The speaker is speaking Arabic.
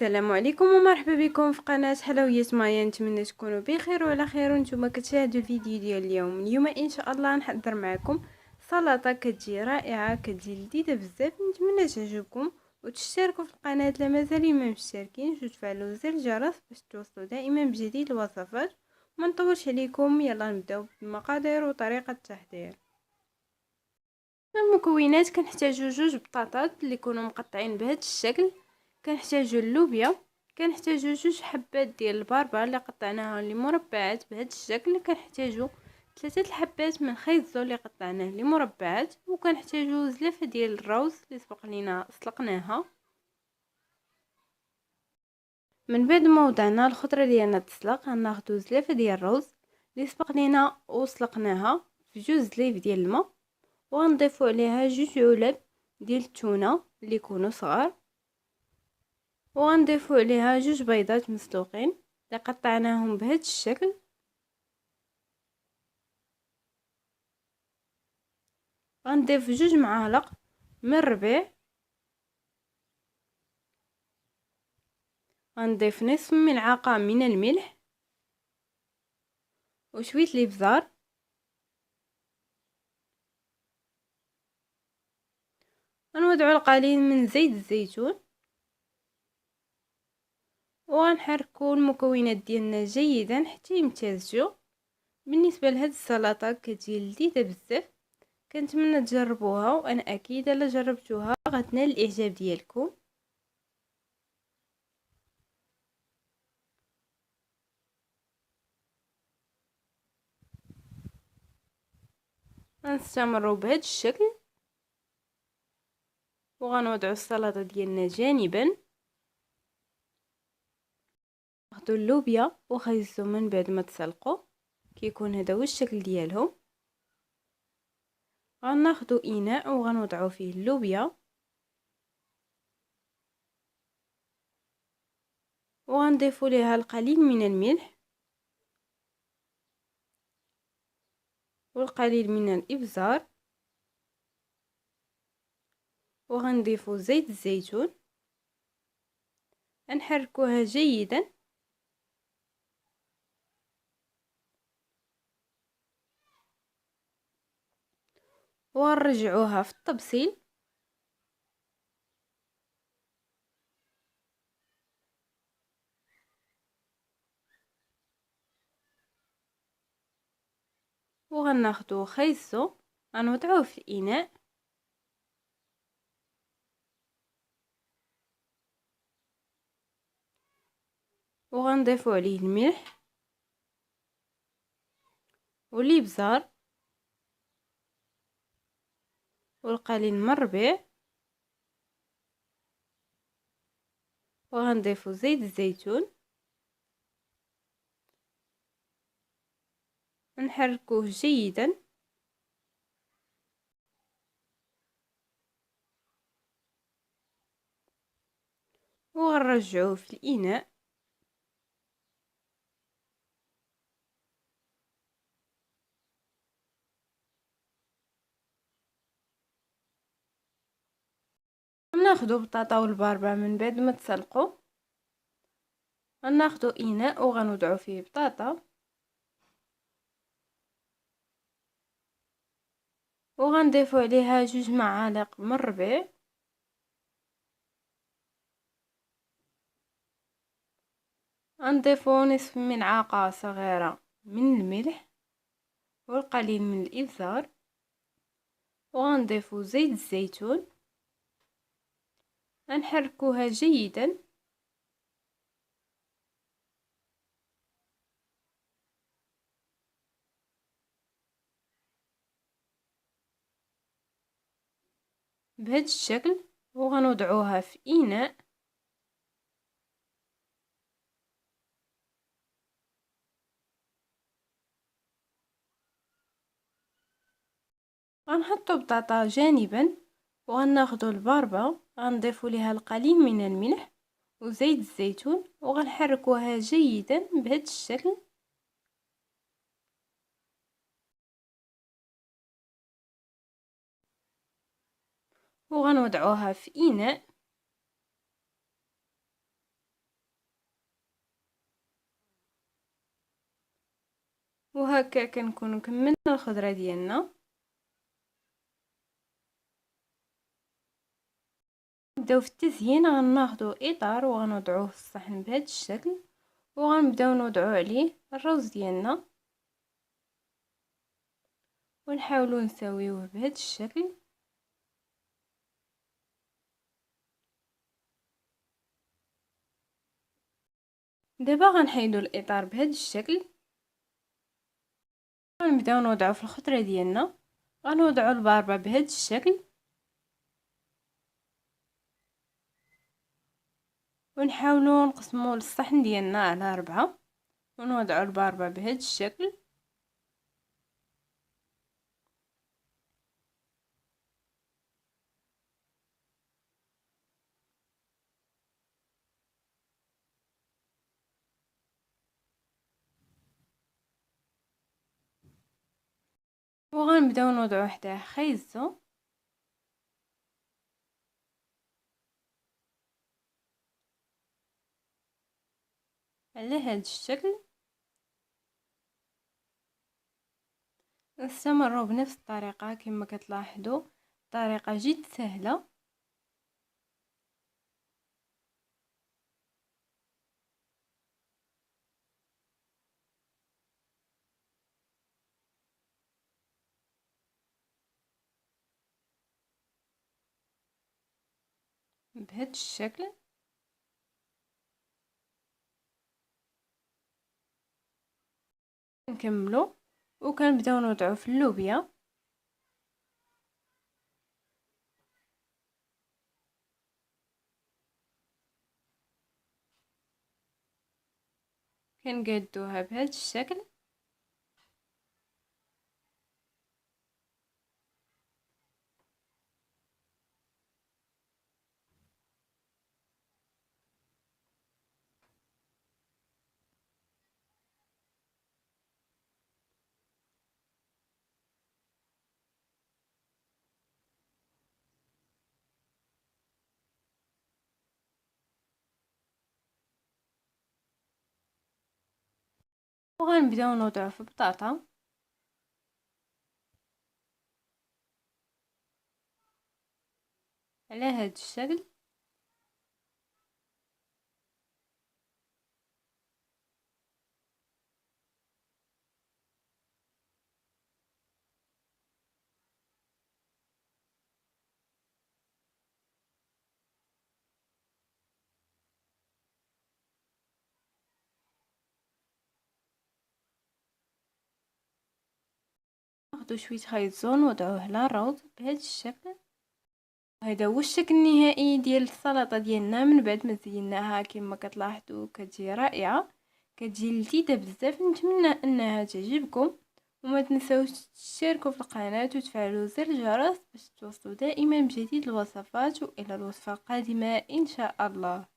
السلام عليكم ومرحبا بكم في قناة حلويات مايا. نتمنى تكونوا بخير وعلى خير وانتم كتشاهدوا الفيديو ديال اليوم ان شاء الله نحضر معكم سلطه كتجي رائعه، كتجي لذيذه بزاف. نتمنى تعجبكم وتشتركوا في القناه لا مازال ما مشتركين، وتفعلوا زر الجرس باش توصلوا دائما بجديد الوصفات. ما نطولش عليكم، يلا نبداو بالمقادير وطريقه التحضير. المكونات: كنحتاجو 2 بطاطات اللي يكونوا مقطعين بهذا الشكل، كنحتاجو اللوبيا، كنحتاجو 2 حبات ديال البربر اللي قطعناها لمربعات بهذا الشكل، كنحتاجو 3 الحبات من خيزو اللي قطعناه لمربعات، وكنحتاجو زلافه ديال الروز اللي سبق لينا سلقناها. من بعد ما وضعنا الخضره ديالنا تسلق، غناخدو زلافه ديال الروز اللي سبق لينا وسلقناها في 2 زليف ديال الماء، وغنضيفو عليها 2 علب ديال التونه اللي يكونوا صغار، وغنضيفو عليها 2 بيضات مسلوقين اللي قطعناهم بهذا الشكل. غنضيف 2 معالق من الربيع، غنضيف نصف ملعقه من الملح وشويه الابزار، غنوضعو القليل من زيت الزيتون، وغنحركو المكونات ديالنا جيدا حتى يمتزجوا. بالنسبه لهاد السلطه كتجي لذيذه بزاف، كنتمنى تجربوها، وانا اكيد الا جربتوها غتنال الاعجاب ديالكم. غنستمروا بهذا الشكل، وغنوضعوا السلطه ديالنا جانبا. ناخذوا اللوبيا وخيزو من بعد ما تسلقوا، كيكون هذا هو الشكل ديالهم. غناخذوا اناء وغنوضعوا فيه اللوبيا، وغنضيفوا ليها القليل من الملح والقليل من الابزار، وغنضيفوا زيت الزيتون، نحركوها جيدا، ونرجعوها في الطبسيل. وغناخذوا خيزو غنوضعوه في الاناء، وغنضيفوا عليه الملح والابزار والقليل من الربيع، وغنضيفوا زيت الزيتون، نحركوه جيدا، وغنرجعوه في الاناء. غناخدو بطاطا والبربر من بعد ما تسلقوا، غناخدو اناء وغنوضعو فيه بطاطا، وغنضيفو عليها 2 معالق من الربيع، غنضيفو نصف ملعقه صغيره من الملح والقليل من الابزار، وغنضيفو زيت الزيتون، غنحركوها جيدا، بهذا الشكل، وغنوضعوها في اناء. غنحطو بطاطا جانبا، وغناخدو الباربة غنضيفو ليها القليل من الملح وزيت الزيتون، وغنحركوها جيدا بهذا الشكل. وغنوضعوها في اناء، وهكا كنكونوا كملنا الخضره ديالنا. نبداو في التزيين. غناخذوا اطار وغنوضعوه في الصحن بهذا الشكل، وغنبداو نوضعوا عليه الروز ديالنا ونحاولوا نساويوه بهذا الشكل. دابا غنحيدوا الاطار بهذا الشكل، غنبداو نوضعوا في الخضره ديالنا. غنوضعوا الباربه بهذا الشكل ونحاولوا نقسموا الصحن ديالنا على 4 ونوضعوا الباربه بهذا الشكل. وغنبداو نوضعوا حداه خيزو على هذا الشكل. نستمروا بنفس الطريقه كما كتلاحظوا، طريقه جد سهله. بهذا الشكل نكملوا وكنبداو نوضعوا في اللوبيا. كنقادوها بهذا الشكل. وغنبداو نوضعوا في بطاطا على هذا الشكل. ناخذ شويه خيط زون ونوضعوه على الروز بهذا الشكل. هذا هو الشكل النهائي ديال السلطه ديالنا من بعد ما زيناها. كما كتلاحظوا كتجي رائعه، كتجي لذيذه بزاف. نتمنى انها تعجبكم، وما تنسوش تشتركوا في القناه وتفعلوا زر الجرس باش توصلوا دائما بجديد الوصفات. والى الوصفه القادمه ان شاء الله.